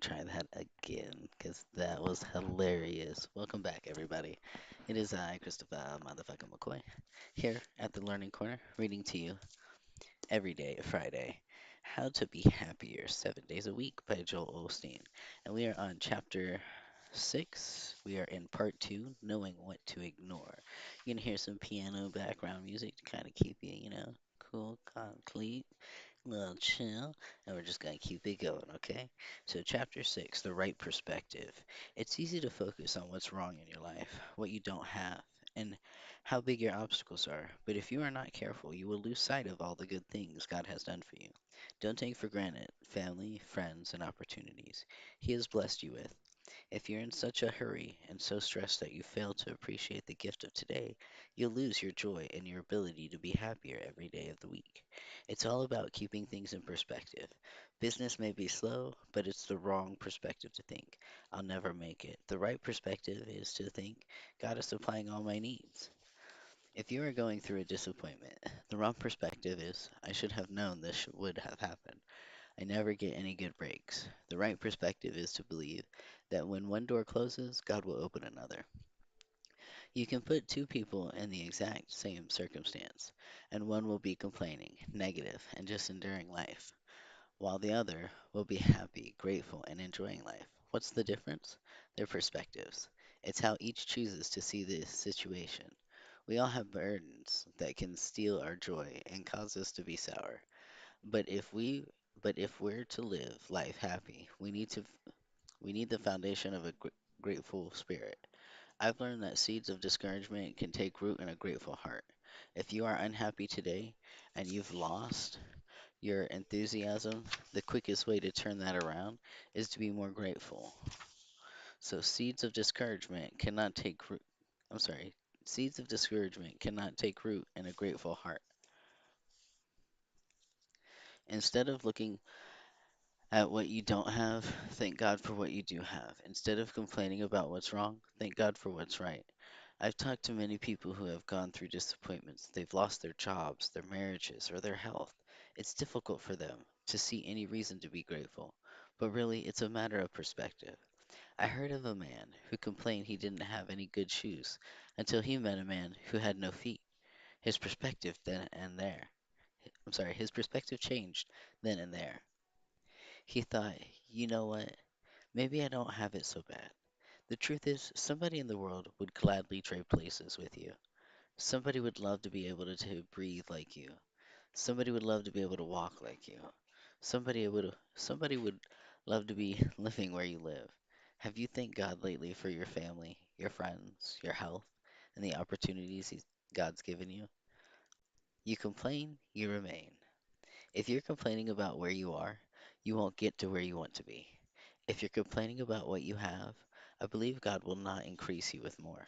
try that again because that was hilarious. Welcome back, everybody. It is I, Kristopher motherfucking McCoy, here at the Learning Corner, reading to you every day, Friday, How to Be Happier 7 Days a Week by Joel Osteen. And we are on chapter 6. We are in part 2, Knowing What to Ignore. You can hear some piano background music to kind of keep you, cool, calm, clean, little chill, and we're just gonna keep it going, okay? So, chapter 6, the right perspective. It's easy to focus on what's wrong in your life, what you don't have, and how big your obstacles are. But if you are not careful, you will lose sight of all the good things God has done for you. Don't take for granted family, friends, and opportunities He has blessed you with. If you're in such a hurry and so stressed that you fail to appreciate the gift of today, you'll lose your joy and your ability to be happier every day of the week. It's all about keeping things in perspective. Business may be slow, but it's the wrong perspective to think, I'll never make it. The right perspective is to think, God is supplying all my needs. If you are going through a disappointment, the wrong perspective is, I should have known this would have happened. I never get any good breaks. The right perspective is to believe that when one door closes, God will open another. You can put two people in the exact same circumstance, and one will be complaining, negative, and just enduring life, while the other will be happy, grateful, and enjoying life. What's the difference? Their perspectives. It's how each chooses to see this situation. We all have burdens that can steal our joy and cause us to be sour. But if we but if we're to live life happy, we need the foundation of a grateful spirit. I've learned that seeds of discouragement can take root in a grateful heart. If you are unhappy today and you've lost your enthusiasm, the quickest way to turn that around is to be more grateful. So seeds of discouragement cannot take root. I'm sorry. Seeds of discouragement cannot take root in a grateful heart. Instead of looking at what you don't have, thank God for what you do have. Instead of complaining about what's wrong, thank God for what's right. I've talked to many people who have gone through disappointments. They've lost their jobs, their marriages, or their health. It's difficult for them to see any reason to be grateful, but really it's a matter of perspective. I heard of a man who complained he didn't have any good shoes until he met a man who had no feet. His perspective then and there. His perspective changed then and there. He thought, you know what? Maybe I don't have it so bad. The truth is, somebody in the world would gladly trade places with you. Somebody would love to be able to breathe like you. Somebody would love to be able to walk like you. Somebody would love to be living where you live. Have you thanked God lately for your family, your friends, your health, and the opportunities God's given you? You complain, you remain. If you're complaining about where you are, you won't get to where you want to be. If you're complaining about what you have, I believe God will not increase you with more.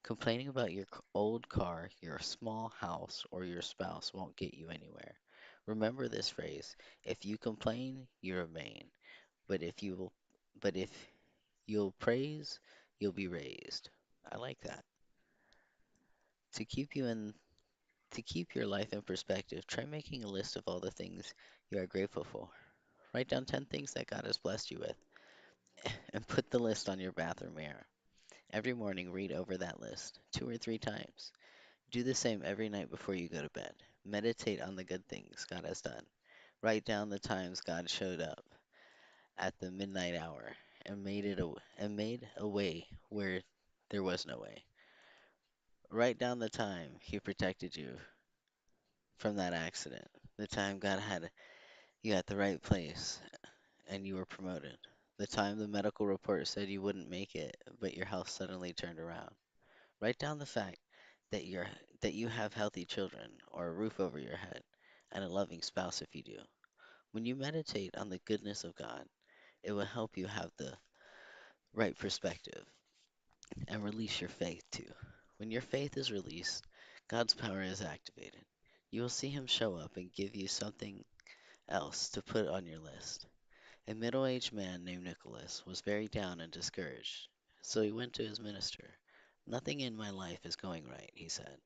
Complaining about your old car, your small house, or your spouse won't get you anywhere. Remember this phrase: if you complain, you remain. But if you will, but if you'll praise, you'll be raised. I like that. To keep you in to keep your life in perspective, try making a list of all the things you are grateful for. Write down 10 things that God has blessed you with and put the list on your bathroom mirror. Every morning, read over that list 2 or 3 times. Do the same every night before you go to bed. Meditate on the good things God has done. Write down the times God showed up at the midnight hour and made a way where there was no way. Write down the time He protected you from that accident. The time God had you at the right place and you were promoted. The time the medical report said you wouldn't make it, but your health suddenly turned around. Write down the fact that that you have healthy children or a roof over your head and a loving spouse if you do. When you meditate on the goodness of God, it will help you have the right perspective and release your faith too. When your faith is released, God's power is activated. You will see Him show up and give you something else to put on your list. A middle aged man named Nicholas was very down and discouraged, so he went to his minister. Nothing in my life is going right, he said.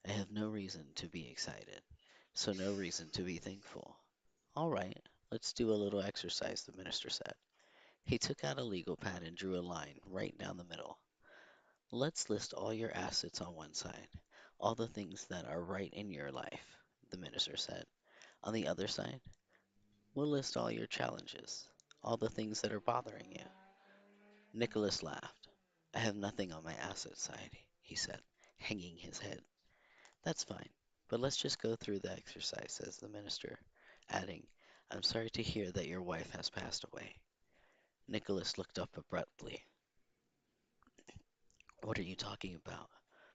I have no reason to be excited, so no reason to be thankful. All right, let's do a little exercise, the minister said. He took out a legal pad and drew a line right down the middle. Let's list all your assets on one side, all the things that are right in your life, the minister said. On the other side, we'll list all your challenges, all the things that are bothering you. Nicholas laughed. I have nothing on my asset side, he said, hanging his head. That's fine, but let's just go through the exercise, says the minister, adding, I'm sorry to hear that your wife has passed away. Nicholas looked up abruptly. What are you talking about?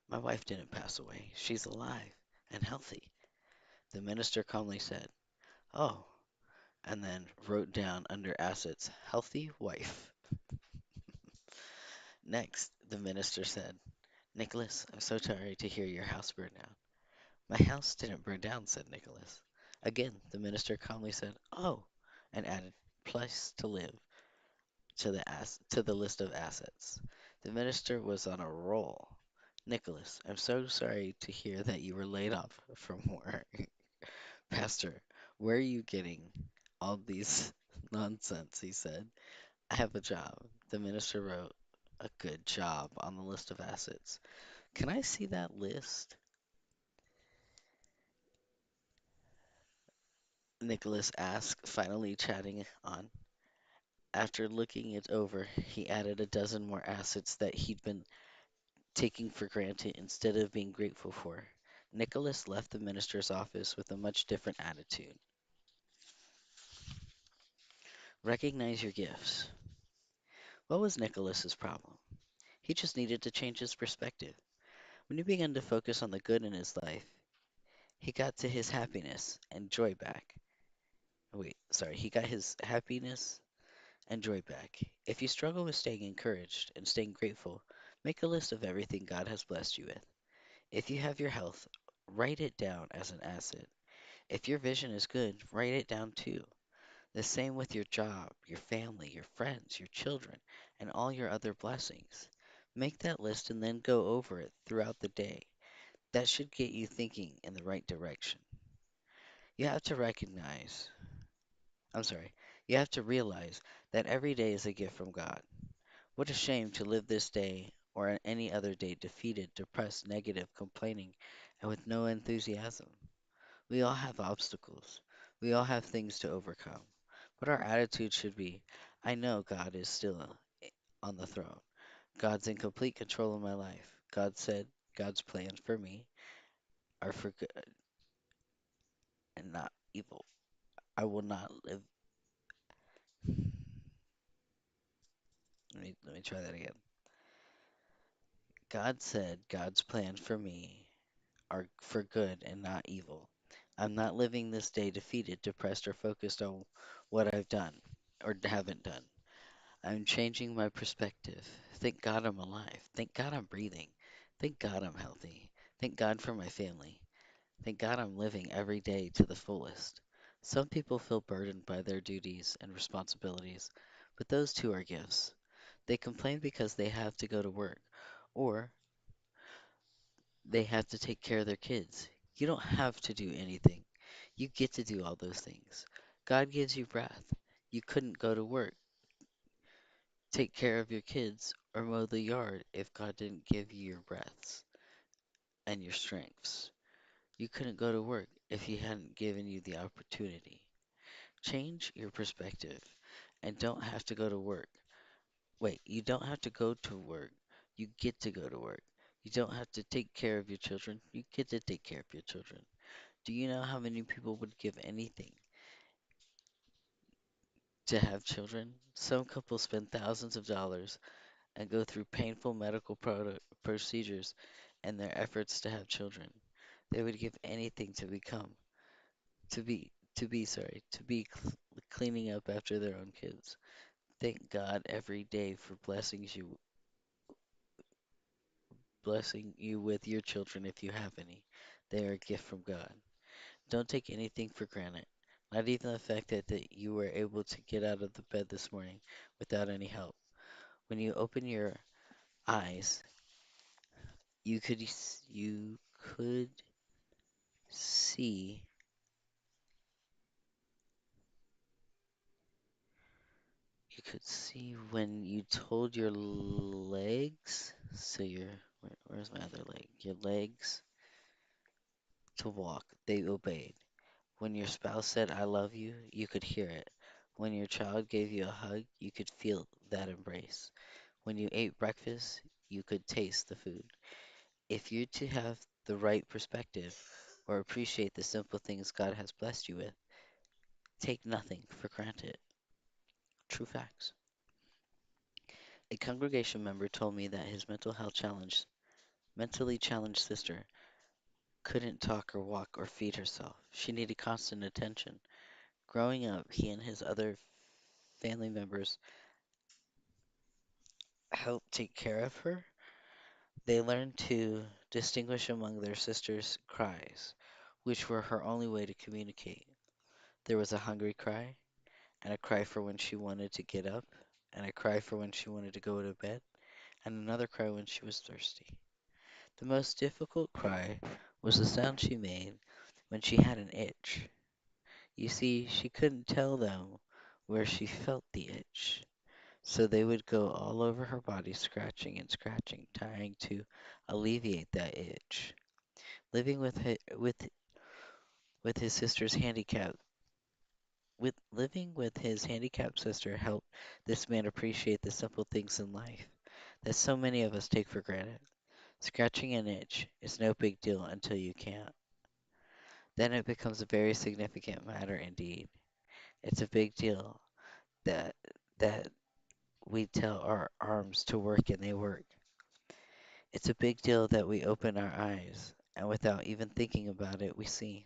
My wife didn't pass away. She's alive and healthy. The minister calmly said, Oh, and then wrote down under assets, healthy wife. Next, the minister said, Nicholas, I'm so sorry to hear your house burned down. My house didn't burn down, said Nicholas. Again, the minister calmly said, Oh, and added, place to live to the list of assets. The minister was on a roll. Nicholas, I'm so sorry to hear that you were laid off from work. Pastor, where are you getting all these nonsense? He said. I have a job. The minister wrote a good job on the list of assets. Can I see that list? Nicholas asked, finally chatting on. After looking it over, he added a dozen more assets that he'd been taking for granted instead of being grateful for. Nicholas left the minister's office with a much different attitude. Recognize your gifts. What was Nicholas's problem? He just needed to change his perspective. When he began to focus on the good in his life, he got to his happiness and joy back. Wait, sorry, he got his happiness and joy back. If you struggle with staying encouraged and staying grateful, make a list of everything God has blessed you with. If you have your health, write it down as an asset. If your vision is good, write it down too. The same with your job, your family, your friends, your children, and all your other blessings. Make that list and then go over it throughout the day. That should get you thinking in the right direction. You have to recognize, I'm sorry, you have to realize that every day is a gift from God. What a shame to live this day or any other day defeated, depressed, negative, complaining, and with no enthusiasm. We all have obstacles. We all have things to overcome. But our attitude should be, I know God is still on the throne. God's in complete control of my life. God said God's plans for me are for good and not evil. I will not live. Let me try that again. God said God's plans for me are for good and not evil. I'm not living this day defeated, depressed, or focused on what I've done or haven't done. I'm changing my perspective. Thank God I'm alive. Thank God I'm breathing. Thank God I'm healthy. Thank God for my family. Thank God I'm living every day to the fullest. Some people feel burdened by their duties and responsibilities, but those too are gifts. They complain because they have to go to work or they have to take care of their kids. You don't have to do anything. You get to do all those things. God gives you breath. You couldn't go to work, take care of your kids, or mow the yard if God didn't give you your breaths and your strengths. You couldn't go to work if He hadn't given you the opportunity. Change your perspective and don't have to go to work. Wait, you don't have to go to work. You get to go to work. You don't have to take care of your children. You get to take care of your children. Do you know how many people would give anything to have children? Some couples spend thousands of dollars and go through painful medical procedures in their efforts to have children. They would give anything to become, to be cleaning up after their own kids. Thank God every day for blessing you with your children if you have any. They are a gift from God. Don't take anything for granted. Not even the fact that you were able to get out of the bed this morning without any help. When you open your eyes, you could see You could see when you told your legs, so where's my other leg? Your legs to walk, they obeyed. When your spouse said, I love you, you could hear it. When your child gave you a hug, you could feel that embrace. When you ate breakfast, you could taste the food. If you're to have the right perspective or appreciate the simple things God has blessed you with, take nothing for granted. True facts. A congregation member told me that his mentally challenged sister couldn't talk or walk or feed herself. She needed constant attention. Growing up, he and his other family members helped take care of her. They learned to distinguish among their sister's cries, which were her only way to communicate. There was a hungry cry, and a cry for when she wanted to get up, and a cry for when she wanted to go to bed, and another cry when she was thirsty. The most difficult cry was the sound she made when she had an itch. You see, she couldn't tell them where she felt the itch, so they would go all over her body, scratching and scratching, trying to alleviate that itch. Living with his sister's handicap, with living with his handicapped sister helped this man appreciate the simple things in life that so many of us take for granted. Scratching an itch is no big deal until you can't. Then it becomes a very significant matter indeed. It's a big deal that that we tell our arms to work and they work. It's a big deal that we open our eyes and without even thinking about it, we see.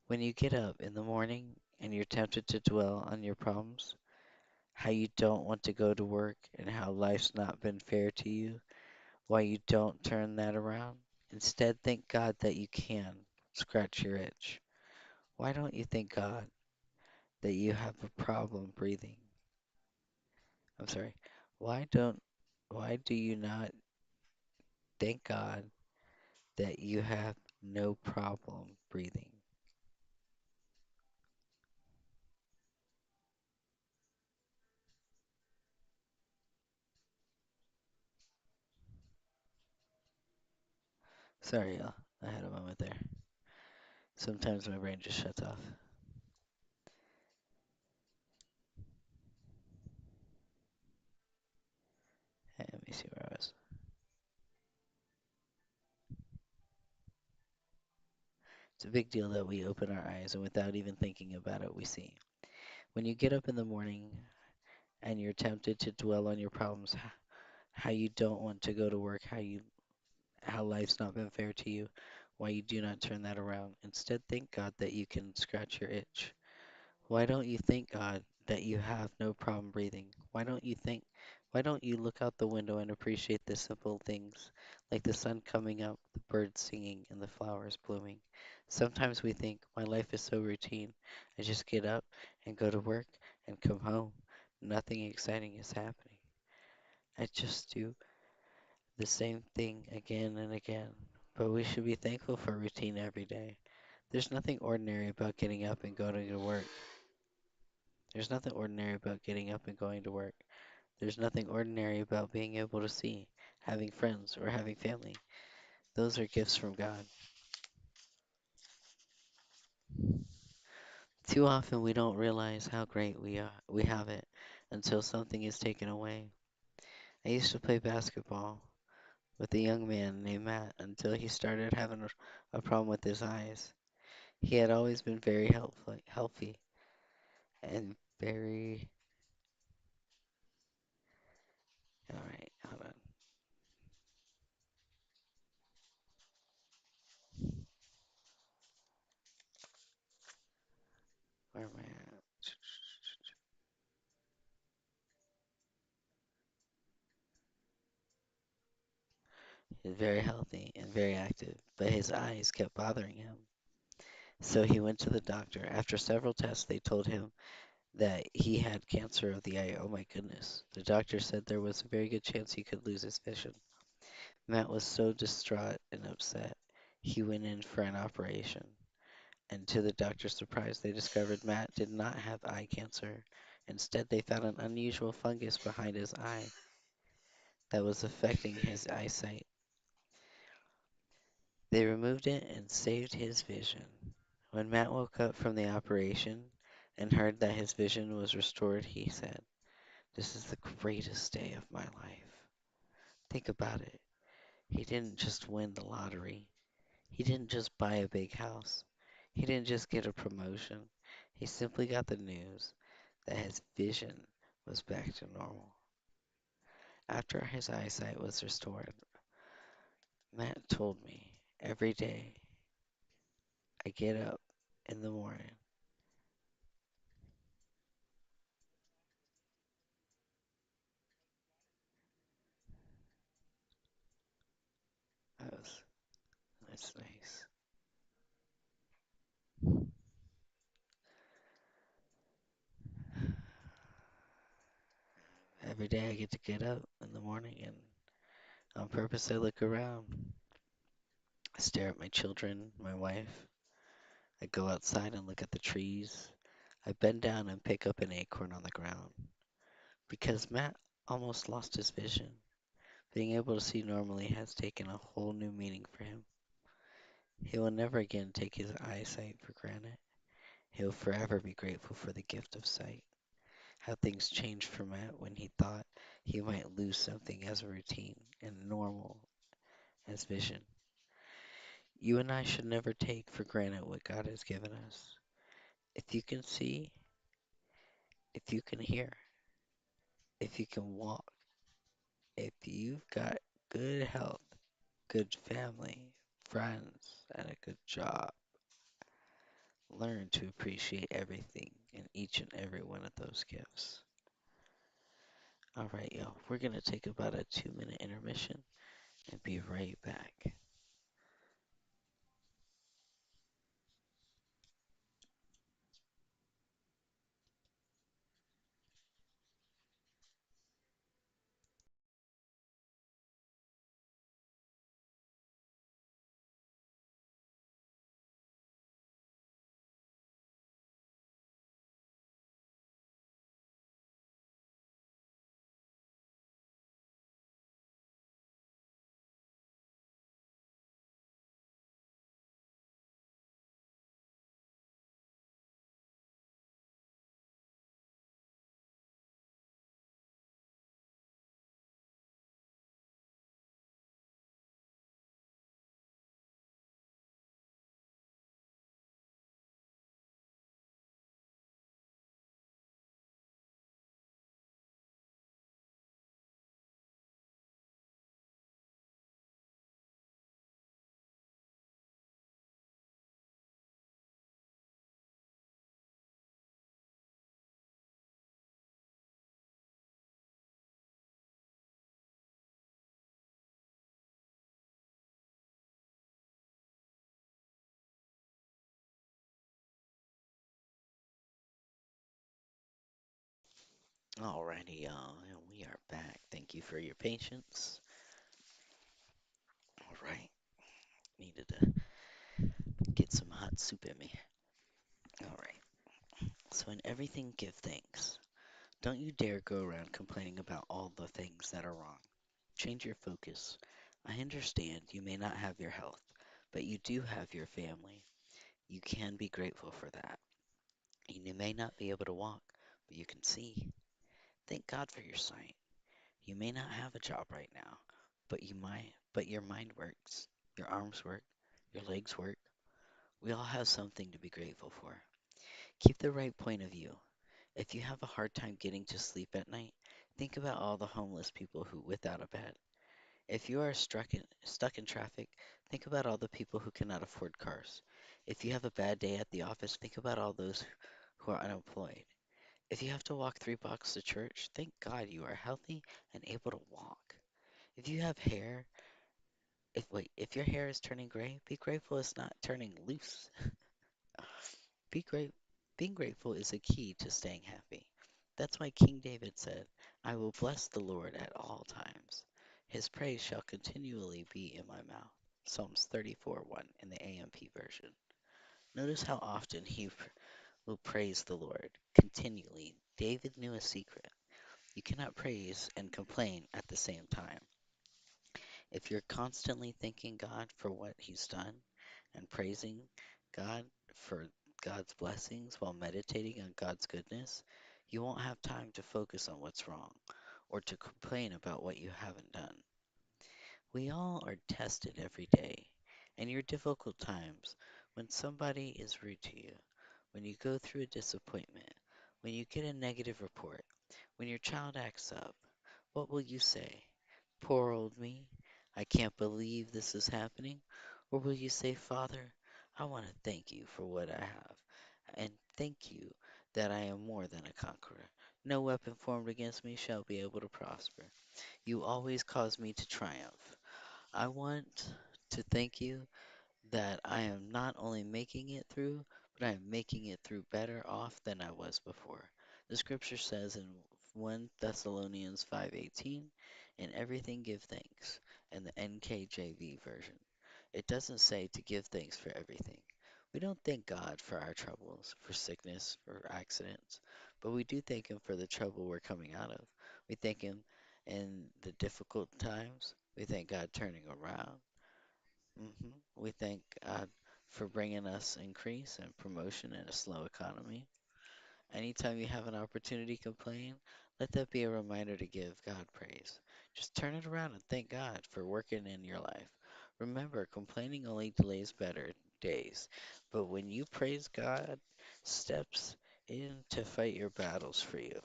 When you get up in the morning and you're tempted to dwell on your problems, how you don't want to go to work and how life's not been fair to you, why you don't turn that around. Instead, thank God that you can scratch your itch. Why don't you thank God that you have a problem breathing? I'm sorry. Why don't why do you not thank God that you have no problem breathing? Sorry, y'all. I had a moment there. Sometimes my brain just shuts off. Hey, let me see where I was. It's a big deal that we open our eyes and without even thinking about it, we see. When you get up in the morning and you're tempted to dwell on your problems, how you don't want to go to work, how life's not been fair to you, why you do not turn that around. Instead, thank God that you can scratch your itch. Why don't you thank God that you have no problem breathing? Why don't you look out the window and appreciate the simple things like the sun coming up, the birds singing, and the flowers blooming? Sometimes we think, my life is so routine. I just get up and go to work and come home. Nothing exciting is happening. I just do the same thing again and again. But we should be thankful for routine every day. There's nothing ordinary about getting up and going to work. There's nothing ordinary about getting up and going to work. There's nothing ordinary about being able to see, having friends, or having family. Those are gifts from God. Too often we don't realize how great we have it until something is taken away. I used to play basketball with a young man named Matt until he started having a problem with his eyes. He had always been very healthy, and very. All right, hold on. Where am I at? He was very healthy and very active, but his eyes kept bothering him. So he went to the doctor. After several tests, they told him that he had cancer of the eye. Oh my goodness. The doctor said there was a very good chance he could lose his vision. Matt was so distraught and upset. He went in for an operation. And to the doctor's surprise, they discovered Matt did not have eye cancer. Instead, they found an unusual fungus behind his eye that was affecting his eyesight. They removed it and saved his vision. When Matt woke up from the operation and heard that his vision was restored, he said, "This is the greatest day of my life." Think about it. He didn't just win the lottery. He didn't just buy a big house. He didn't just get a promotion. He simply got the news that his vision was back to normal. After his eyesight was restored, Matt told me, "Every day I get up in the morning, that was, that's nice. Every day I get to get up in the morning and on purpose I look around. I stare at my children, my wife. I go outside and look at the trees. I bend down and pick up an acorn on the ground. Because Matt almost lost his vision, being able to see normally has taken a whole new meaning for him. He will never again take his eyesight for granted. He will forever be grateful for the gift of sight. How things changed for Matt when he thought he might lose something as routine and normal as vision. You and I should never take for granted what God has given us. If you can see, if you can hear, if you can walk, if you've got good health, good family, friends, and a good job, learn to appreciate everything and each and every one of those gifts. All right, y'all, we're going to take about a 2 minute intermission and be right back. Alrighty, y'all, and we are back. Thank you for your patience. All right, needed to get some hot soup in me. All right, so in everything, give thanks. Don't you dare go around complaining about all the things that are wrong. Change your focus. I understand you may not have your health, but you do have your family. You can be grateful for that. And you may not be able to walk, but you can see. Thank God for your sight. You may not have a job right now, but your mind works. Your arms work. Your legs work. We all have something to be grateful for. Keep the right point of view. If you have a hard time getting to sleep at night, think about all the homeless people who without a bed. If you are stuck in traffic, think about all the people who cannot afford cars. If you have a bad day at the office, think about all those who are unemployed. If you have to walk 3 blocks to church, thank God you are healthy and able to walk. If you have hair, if your hair is turning gray, be grateful it's not turning loose. Be great. Being grateful is a key to staying happy. That's why King David said, "I will bless the Lord at all times. His praise shall continually be in my mouth." Psalms 34:1 in the AMP version. Notice how often he will praise the Lord continually. David knew a secret. You cannot praise and complain at the same time. If you're constantly thanking God for what He's done and praising God for God's blessings while meditating on God's goodness, you won't have time to focus on what's wrong or to complain about what you haven't done. We all are tested every day, and your difficult times, when somebody is rude to you, when you go through a disappointment, when you get a negative report, when your child acts up, what will you say? Poor old me, I can't believe this is happening? Or will you say, Father, I want to thank you for what I have, and thank you that I am more than a conqueror. No weapon formed against me shall be able to prosper. You always cause me to triumph. I want to thank you that I am not only making it through, but I am making it through better off than I was before. The scripture says in 1 Thessalonians 5:18, "In everything give thanks," in the NKJV version. It doesn't say to give thanks for everything. We don't thank God for our troubles, for sickness, for accidents, but we do thank Him for the trouble we're coming out of. We thank Him in the difficult times. We thank God turning around. We thank God for bringing us increase and promotion in a slow economy. Anytime you have an opportunity to complain, let that be a reminder to give God praise. Just turn it around and thank God for working in your life. Remember, complaining only delays better days, but when you praise God, steps in to fight your battles for you.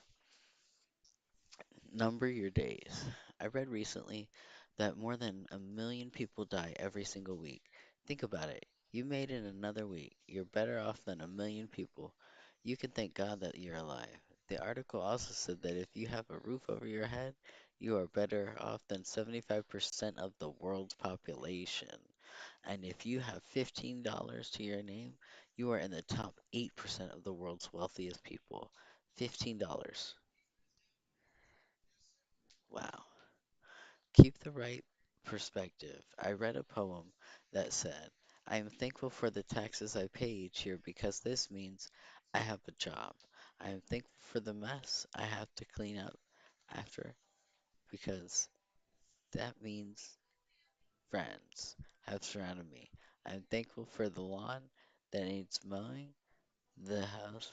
Number your days. I read recently that more than 1 million people die every single week. Think about it. You made it another week. You're better off than 1 million people. You can thank God that you're alive. The article also said that if you have a roof over your head, you are better off than 75% of the world's population. And if you have $15 to your name, you are in the top 8% of the world's wealthiest people. $15. Wow. Keep the right perspective. I read a poem that said, I am thankful for the taxes I pay each year because this means I have a job. I am thankful for the mess I have to clean up after because that means friends have surrounded me. I am thankful for the lawn that needs mowing, the house,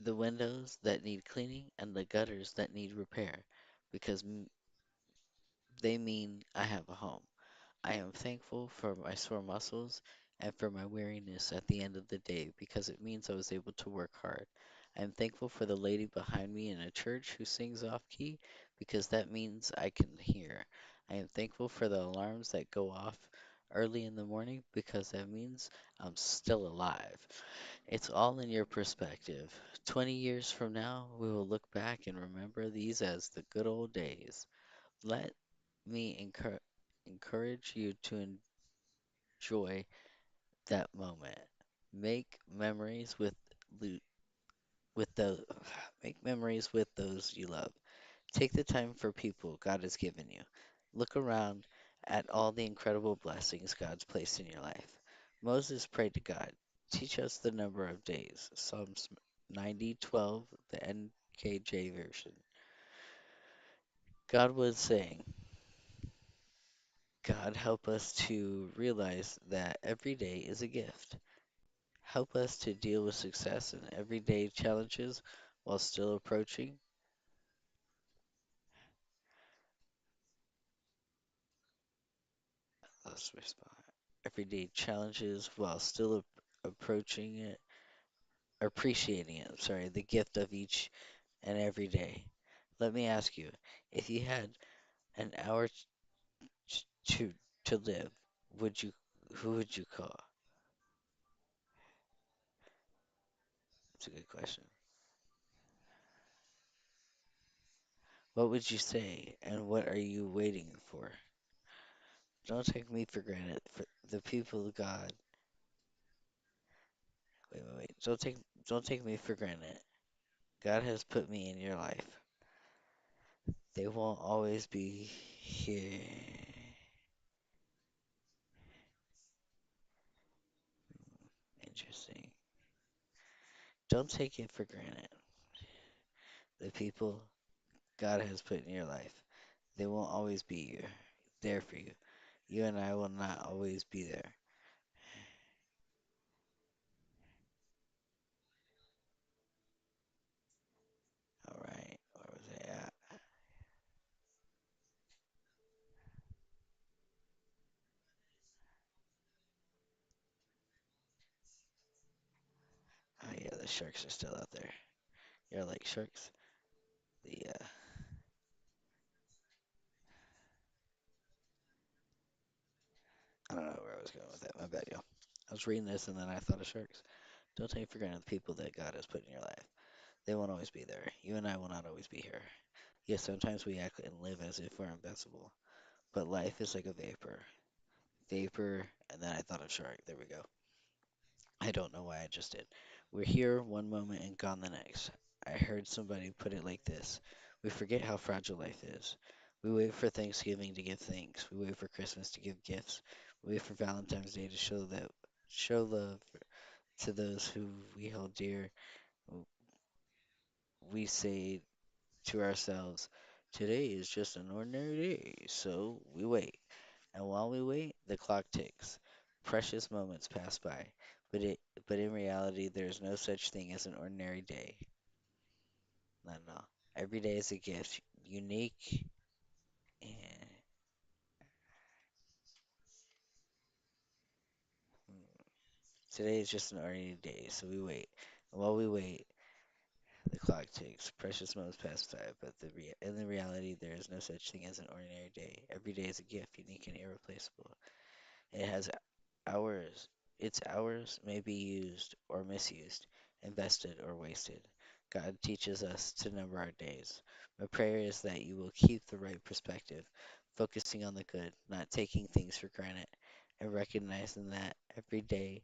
the windows that need cleaning, and the gutters that need repair because they mean I have a home. I am thankful for my sore muscles and for my weariness at the end of the day because it means I was able to work hard. I am thankful for the lady behind me in a church who sings off key because that means I can hear. I am thankful for the alarms that go off early in the morning because that means I'm still alive. It's all in your perspective. 20 years from now, we will look back and remember these as the good old days. Let me encourage you to enjoy that moment. Make memories lo- with those make memories with those you love. Take the time for people God has given you. Look around at all the incredible blessings God's placed in your life. Moses prayed to God, teach us the number of days. Psalms 90:12, the NKJ version. God was saying, God help us to realize that every day is a gift. Help us to deal with success and everyday challenges while still approaching. Lost my spot. Everyday challenges while still approaching it, appreciating it. Sorry, the gift of each and every day. Let me ask you, if you had an hour to to live, would you who would you call? It's a good question. What would you say, and what are you waiting for? Don't take me for granted. For the people of God, wait. Don't take me for granted. God has put me in your life. They won't always be here. Interesting. Don't take it for granted. The people God has put in your life, they won't always be there for you. You and I will not always be there. All right. Where was I at? Oh yeah, the sharks are still out there. You're like sharks. The I don't know where I was going with that. My bad, y'all. I was reading this and then I thought of sharks. Don't take for granted the people that God has put in your life. They won't always be there. You and I will not always be here. Yes, sometimes we act and live as if we're invincible, but life is like a vapor. Vapor, and then I thought of shark. There we go. I don't know why I just did. We're here one moment and gone the next. I heard somebody put it like this. We forget how fragile life is. We wait for Thanksgiving to give thanks. We wait for Christmas to give gifts. We wait for Valentine's Day to show love to those who we hold dear. We say to ourselves, today is just an ordinary day, so we wait. And while we wait, the clock ticks. Precious moments pass by, but in reality, there is no such thing as an ordinary day. No, no. Every day is a gift, unique, and today is just an ordinary day, so we wait. And while we wait, the clock ticks. Precious moments pass by, but in the reality, there is no such thing as an ordinary day. Every day is a gift, unique and irreplaceable. It has hours. Its hours may be used or misused, invested or wasted. God teaches us to number our days. My prayer is that you will keep the right perspective, focusing on the good, not taking things for granted, and recognizing that every day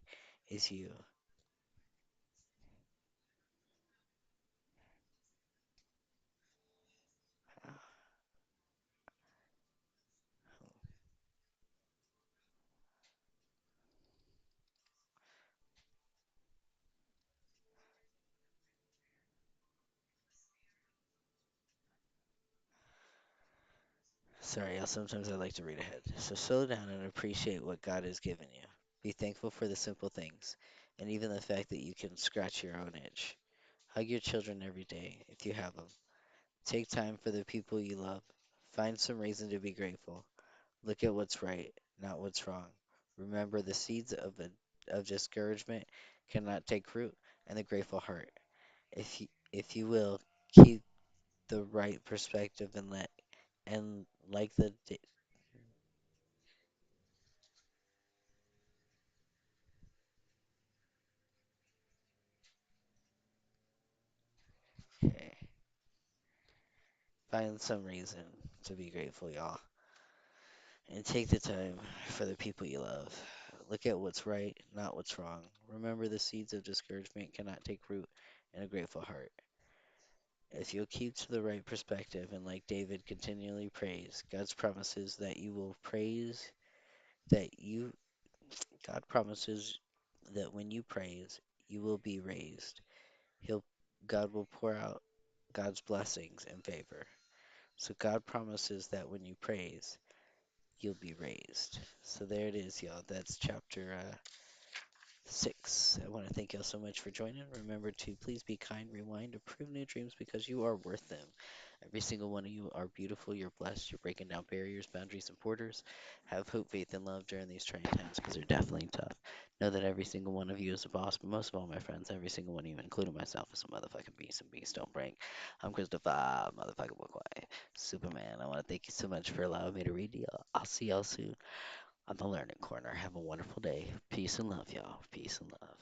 is you. Sorry, sometimes I like to read ahead. So slow down and appreciate what God has given you. Be thankful for the simple things, and even the fact that you can scratch your own itch. Hug your children every day if you have them. Take time for the people you love. Find some reason to be grateful. Look at what's right, not what's wrong. Remember the seeds of discouragement cannot take root in the grateful heart. If you will keep the right perspective and like okay, find some reason to be grateful, y'all. And take the time for the people you love. Look at what's right, not what's wrong. Remember the seeds of discouragement cannot take root in a grateful heart. If you'll keep to the right perspective and like David continually prays, God's promises that you will praise that you God promises that when you praise, you will be raised. He'll God will pour out God's blessings and favor. So God promises that when you praise, you'll be raised. So there it is, y'all. That's chapter 6. I want to thank y'all so much for joining. Remember to please be kind, rewind, approve new dreams because you are worth them. Every single one of you are beautiful. You're blessed. You're breaking down barriers, boundaries, and borders. Have hope, faith, and love during these trying times because they're definitely tough. Know that every single one of you is a boss, but most of all, my friends, every single one of you, including myself, is a motherfucking beast, and beast don't break. I'm Kristopher, motherfucking McCoy, Superman. I want to thank you so much for allowing me to read y'all. I'll see y'all soon on the Learning Corner. Have a wonderful day. Peace and love, y'all. Peace and love.